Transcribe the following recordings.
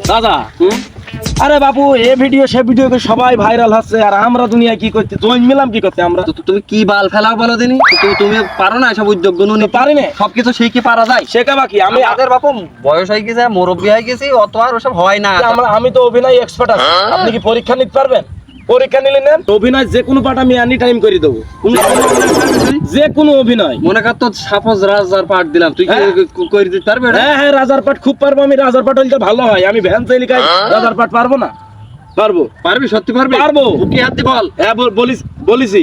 দাদা আরে বাবু এ ভিডিও সে ভিডিও সবাই ভাইরাল হচ্ছে আর আমরা দুনিয়া কি করতে জয়েন মিলাম কি করতে আমরা তুমি কি বাল ফেলাও বলো দিনি তুমি পারো না সব উদ্যোগ গুলো নিতে পারি না সবকিছু শিখে পারা যায় শেখা বাকি আমি আমাদের বাপু বয়স হয়ে গেছে মুরব্বী হয়ে গেছি অত আর ওসব হয় না আমি তো অভিনয় এক্সপার্ট আছি আপনি কি পরীক্ষা নিতে পারবেন পরীক্ষা নিলে নেন অভিনয় যে কোনো পাঠ আমি এনি টাইম করে দেবো যে কোনো অভিনয় মনে কর তো সাপোজ রাজার পাঠ দিলাম তুই কি করে দিতে পারবে হ্যাঁ হ্যাঁ রাজার পাঠ খুব পারবো আমি রাজার পাঠ হইলে ভালো হয় আমি ভ্যান চালিকায় রাজার পাঠ পারবো না পারবো পারবি সত্যি পারবি পারবো কি হাত দি বল হ্যাঁ বলিছি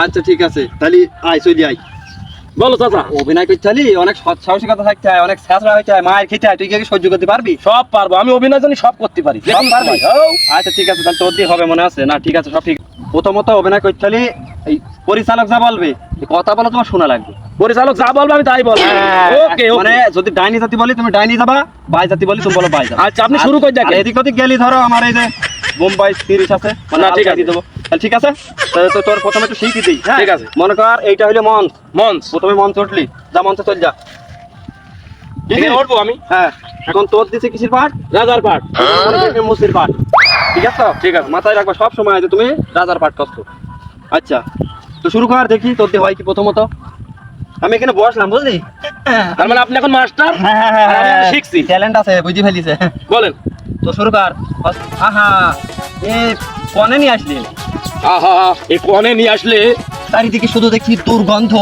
আচ্ছা ঠিক আছে তাহলে আয় চলি আয় বলো চাচা অভিনয় করতে চালি অনেক সৎ সাহসিকতা থাকতে হয় অনেক ছেঁচড়া হইতে হয় মায়ের খেতে হয় তুই কি সহ্য করতে পারবি সব পারবো আমি অভিনয় জানি সব করতে পারি সব পারবি আচ্ছা ঠিক আছে তাহলে তোর দিয়ে হবে মনে আছে না ঠিক আছে সব ঠিক প্রথমত অভিনয় করতে চালি এই পরিচালক যা বলবে কথা বলে তোমার শোনা লাগবে পরিচালক যা বলবে আমি তাই বলবো ওকে মানে যদি ডাইনি জাতি বলি তুমি ডাইনি যাবা বাই জাতি বলি তুমি বলো বাই যাবা আচ্ছা আপনি শুরু করে দেখেন এদিক ওদিক গেলি ধরো আমার এই যে বোম্বাই 30 আছে মানে না, ঠিক আছে। দেবো ঠিক আছে তাহলে তো তোর প্রথমে একটু শিখি দিই হ্যাঁ ঠিক আছে। মনে কর এইটা হইলো মঞ্চ প্রথমে মঞ্চ উঠলি যা মঞ্চে চল যা এখানে উঠবো আমি হ্যাঁ এখন তোর দিছে কিসের পাঠ রাজার পাঠ মুসির পাঠ ঠিক আছে ঠিক আছে মাথায় রাখবা সব সময় যে তুমি রাজার পাঠ করছো আচ্ছা তো শুরু কর দেখি তোর দিয়ে হয় কি প্রথমত আমি এখানে বসলাম বুঝলি তার মানে আপনি এখন মাস্টার শিখছি ট্যালেন্ট আছে বুঝি ফেলিছে বলেন তো শুরু কর আহা এ কনে নিয়ে আসলি আহা এই কোণে নিয়ে আসলে চারিদিকে শুধু দেখি দুর্গন্ধ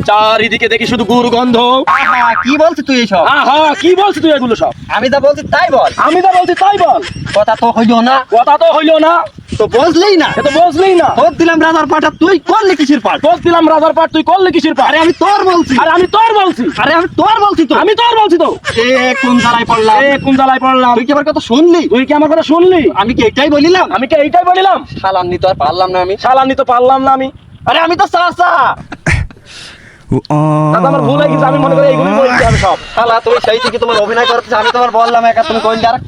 চারিদিকে দেখি শুধু গুড় গন্ধ আহা কি বলছিস তুই এইসব আহা কি বলছিস তুই এগুলো সব আমি যা বলছি তাই বল আমি তো বলছি তাই বল কথা তো হইল না কথা তো হইলো না তো বুঝলেই না এ তো বুঝলেই না তোর দিলাম রাজার পাঠা তুই করলি কিসের পাঠ তোর দিলাম রাজার পাঠ তুই করলে কিসের পাঠ আরে আমি তোর বলছি আরে আমি তোর বলছি আরে আমি তোর বলছি তো আমি তোর বলছি তো এ কোন জ্বালায় পড়লাম এ কোন জ্বালায় পড়লাম তুই কি আমার কথা শুনলি তুই কি আমার কথা শুনলি আমি কি এটাই বলিলাম আমি কি এইটাই বলিলাম শালান্নি তো আর পারলাম না আমি শালানি তো পারলাম না আমি আরে আমি তো চাচা দাদা আমার ভুল হয়ে গেছে আমি মনে করি এইগুলো বলছি আমি সব শালা তুমি সেই থেকে তোমার অভিনয় করতেছ আমি তোমার বললাম একা তুমি কইল যারা